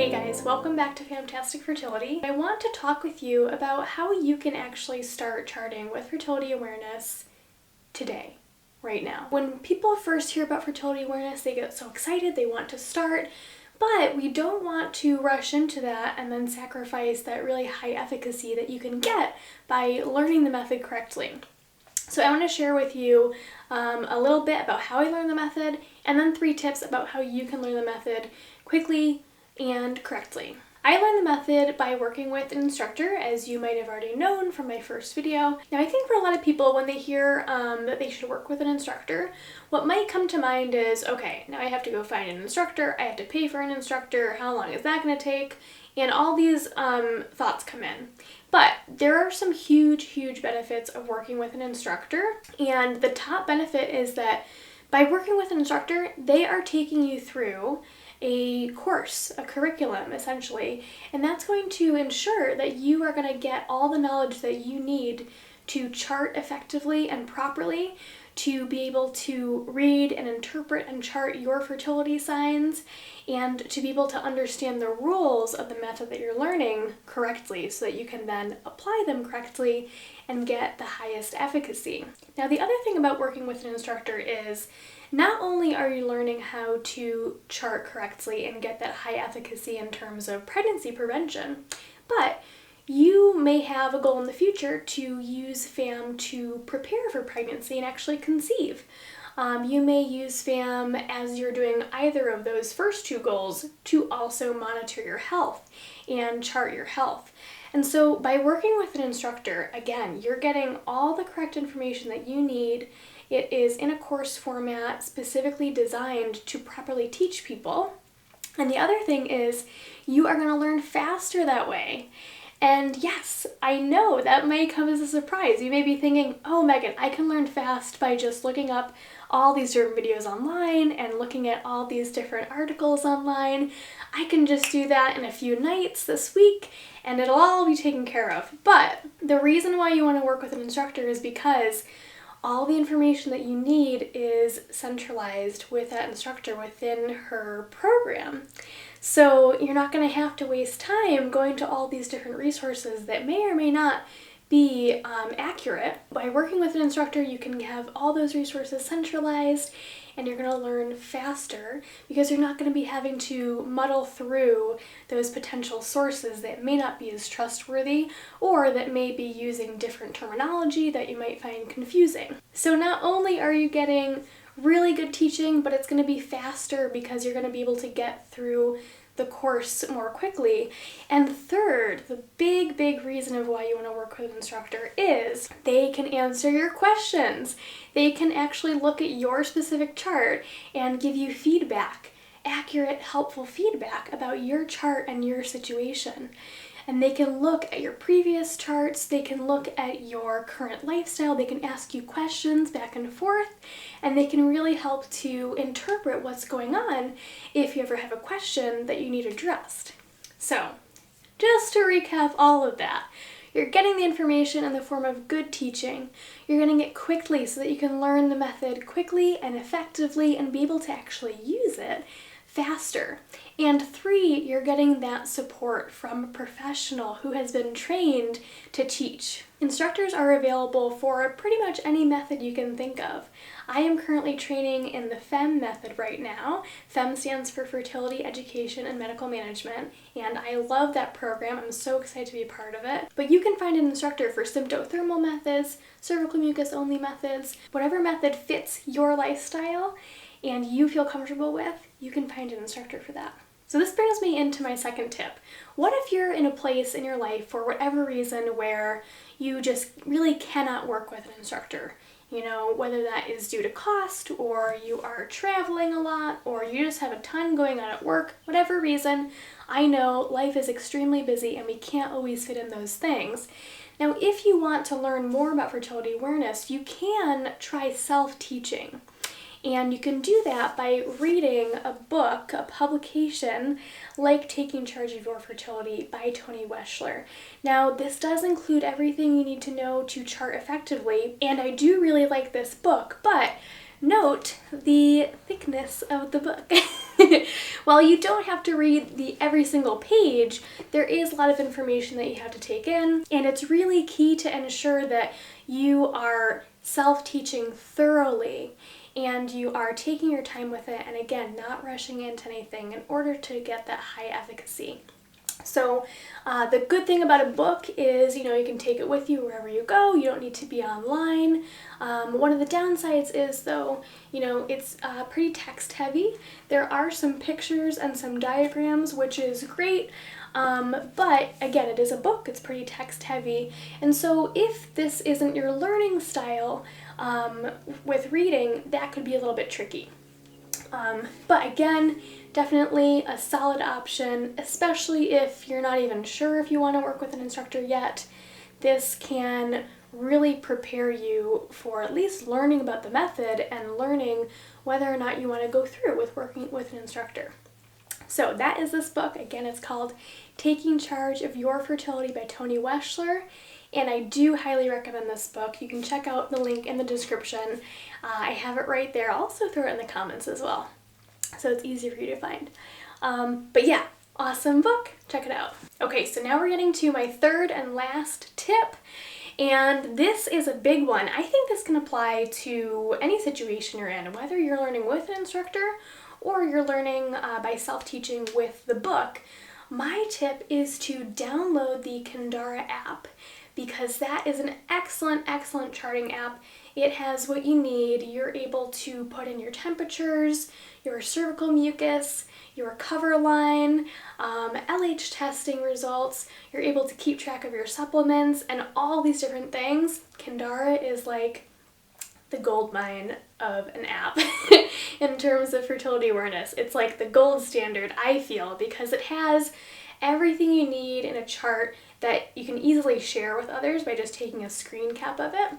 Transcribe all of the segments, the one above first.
Hey guys, welcome back to FAMtastic Fertility. I want to talk with you about how you can actually start charting with fertility awareness today, right now. When people first hear about fertility awareness, they get so excited, they want to start, but we don't want to rush into that and then sacrifice that really high efficacy that you can get by learning the method correctly. So I want to share with you a little bit about how I learned the method, and then 3 tips about how you can learn the method quickly and correctly. I learned the method by working with an instructor, as you might have already known from my first video. Now I think for a lot of people, when they hear that they should work with an instructor, what might come to mind is, okay, now I have to go find an instructor, I have to pay for an instructor, how long is that going to take? And all these thoughts come in. But there are some huge benefits of working with an instructor, and the top benefit is that by working with an instructor, they are taking you through a course, a curriculum essentially, and that's going to ensure that you are going to get all the knowledge that you need to chart effectively and properly, to be able to read and interpret and chart your fertility signs, and to be able to understand the rules of the method that you're learning correctly so that you can then apply them correctly and get the highest efficacy. Now, the other thing about working with an instructor is not only are you learning how to chart correctly and get that high efficacy in terms of pregnancy prevention, but you may have a goal in the future to use FAM to prepare for pregnancy and actually conceive. You may use FAM as you're doing either of those first 2 goals to also monitor your health and chart your health. And so by working with an instructor, again, you're getting all the correct information that you need. It is in a course format specifically designed to properly teach people. And the other thing is you are going to learn faster that way. And yes, I know that may come as a surprise. You may be thinking, oh Megan, I can learn fast by just looking up all these different videos online and looking at all these different articles online. I can just do that in a few nights this week and it'll all be taken care of. But the reason why you want to work with an instructor is because all the information that you need is centralized with that instructor within her program. So you're not going to have to waste time going to all these different resources that may or may not be accurate. By working with an instructor, you can have all those resources centralized and you're going to learn faster because you're not going to be having to muddle through those potential sources that may not be as trustworthy or that may be using different terminology that you might find confusing. So not only are you getting really good teaching, but it's going to be faster because you're going to be able to get through the course more quickly. And third, the big reason of why you want to work with an instructor is they can answer your questions. They can actually look at your specific chart and give you feedback, accurate, helpful feedback about your chart and your situation. And they can look at your previous charts, they can look at your current lifestyle, they can ask you questions back and forth, and they can really help to interpret what's going on if you ever have a question that you need addressed. So, just to recap all of that, you're getting the information in the form of good teaching. You're getting it quickly so that you can learn the method quickly and effectively and be able to actually use it faster. And 3, you're getting that support from a professional who has been trained to teach. Instructors are available for pretty much any method you can think of. I am currently training in the FEM method right now. FEM stands for Fertility, Education, and Medical Management, and I love that program. I'm so excited to be a part of it. But you can find an instructor for symptothermal methods, cervical mucus only methods, whatever method fits your lifestyle and you feel comfortable with, you can find an instructor for that. So this brings me into my second tip. What if you're in a place in your life for whatever reason where you just really cannot work with an instructor? You know, whether that is due to cost, or you are traveling a lot, or you just have a ton going on at work, whatever reason. I know life is extremely busy and we can't always fit in those things. Now, if you want to learn more about fertility awareness, you can try self-teaching. And you can do that by reading a book, a publication, like Taking Charge of Your Fertility by Toni Weschler. Now, this does include everything you need to know to chart effectively, and I do really like this book, but Note the thickness of the book. While you don't have to read every single page, there is a lot of information that you have to take in, and it's really key to ensure that you are self-teaching thoroughly and you are taking your time with it, and again, not rushing into anything in order to get that high efficacy. So the good thing about a book is, you can take it with you wherever you go. You don't need to be online. One of the downsides is, though, it's pretty text heavy. There are some pictures and some diagrams, which is great. But again, it is a book. It's pretty text heavy. And so if this isn't your learning style with reading, that could be a little bit tricky. But again, definitely a solid option, especially if you're not even sure if you want to work with an instructor yet. This can really prepare you for at least learning about the method and learning whether or not you want to go through with working with an instructor. So that is this book. Again, it's called Taking Charge of Your Fertility by Toni Weschler. And I do highly recommend this book. You can check out the link in the description. I have it right there. I'll also throw it in the comments as well, so it's easy for you to find. But yeah, awesome book. Check it out. Okay, so now we're getting to my third and last tip. And this is a big one. I think this can apply to any situation you're in, whether you're learning with an instructor or you're learning by self-teaching with the book. My tip is to download the Kundera app, because that is an excellent, excellent charting app. It has what you need. You're able to put in your temperatures, your cervical mucus, your cover line, LH testing results. You're able to keep track of your supplements and all these different things. Kundera is like the gold mine of an app in terms of fertility awareness. It's like the gold standard, I feel, because it has everything you need in a chart that you can easily share with others by just taking a screen cap of it.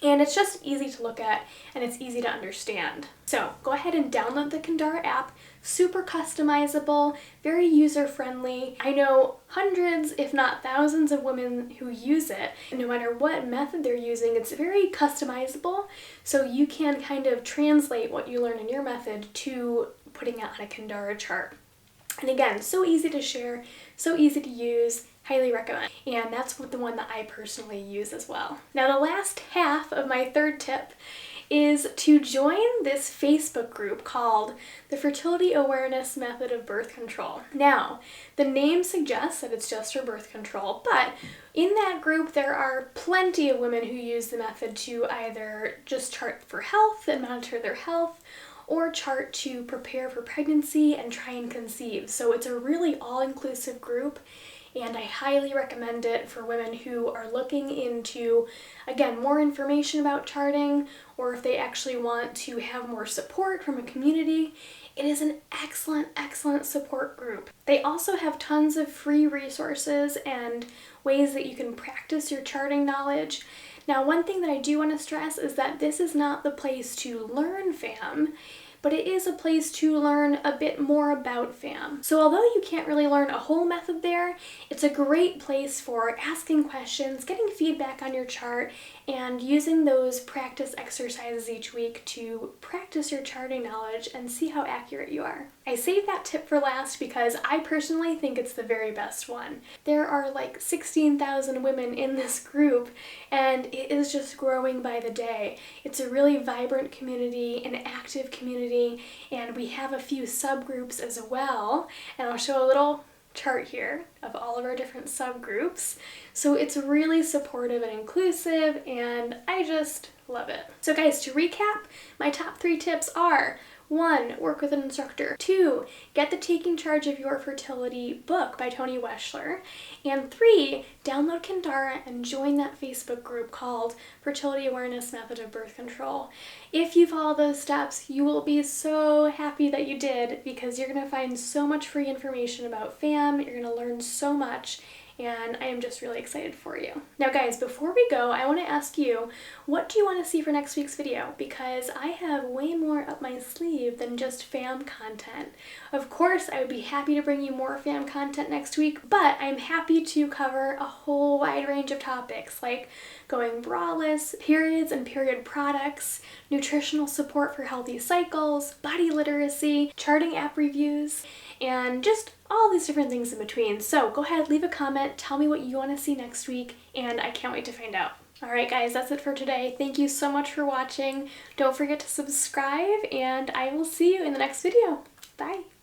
And it's just easy to look at and it's easy to understand. So go ahead and download the Kundera app. Super customizable, very user-friendly. I know hundreds, if not thousands, of women who use it. No matter what method they're using, it's very customizable, so you can kind of translate what you learn in your method to putting it on a Kundera chart. And again, so easy to share, so easy to use, highly recommend. And that's the one that I personally use as well. Now the last half of my third tip is to join this Facebook group called the Fertility Awareness Method of Birth Control. Now, the name suggests that it's just for birth control, but in that group there are plenty of women who use the method to either just chart for health and monitor their health, or chart to prepare for pregnancy and try and conceive. So it's a really all-inclusive group, and I highly recommend it for women who are looking into, again, more information about charting, or if they actually want to have more support from a community. It is an excellent, excellent support group. They also have tons of free resources and ways that you can practice your charting knowledge. Now, one thing that I do want to stress is that this is not the place to learn FAM, but it is a place to learn a bit more about FAM. So although you can't really learn a whole method there, it's a great place for asking questions, getting feedback on your chart, and using those practice exercises each week to practice your charting knowledge and see how accurate you are. I saved that tip for last because I personally think it's the very best one. There are like 16,000 women in this group, and it is just growing by the day. It's a really vibrant community, an active community, and we have a few subgroups as well, and I'll show a little chart here of all of our different subgroups. So it's really supportive and inclusive, and I just love it. So guys, to recap, my top 3 tips are: 1, work with an instructor. 2, get the Taking Charge of Your Fertility book by Toni Weschler. And 3, download Kundera and join that Facebook group called Fertility Awareness Method of Birth Control. If you follow those steps, you will be so happy that you did, because you're going to find so much free information about FAM, you're going to learn so much, and I am just really excited for you. Now guys, before we go, I want to ask you, what do you want to see for next week's video? Because I have way more up my sleeve than just FAM content. Of course, I would be happy to bring you more FAM content next week, but I'm happy to cover a whole wide range of topics like going braless, periods and period products, nutritional support for healthy cycles, body literacy, charting app reviews, and just all these different things in between. So go ahead, leave a comment, tell me what you want to see next week, and I can't wait to find out. Alright guys, that's it for today. Thank you so much for watching. Don't forget to subscribe, and I will see you in the next video. Bye!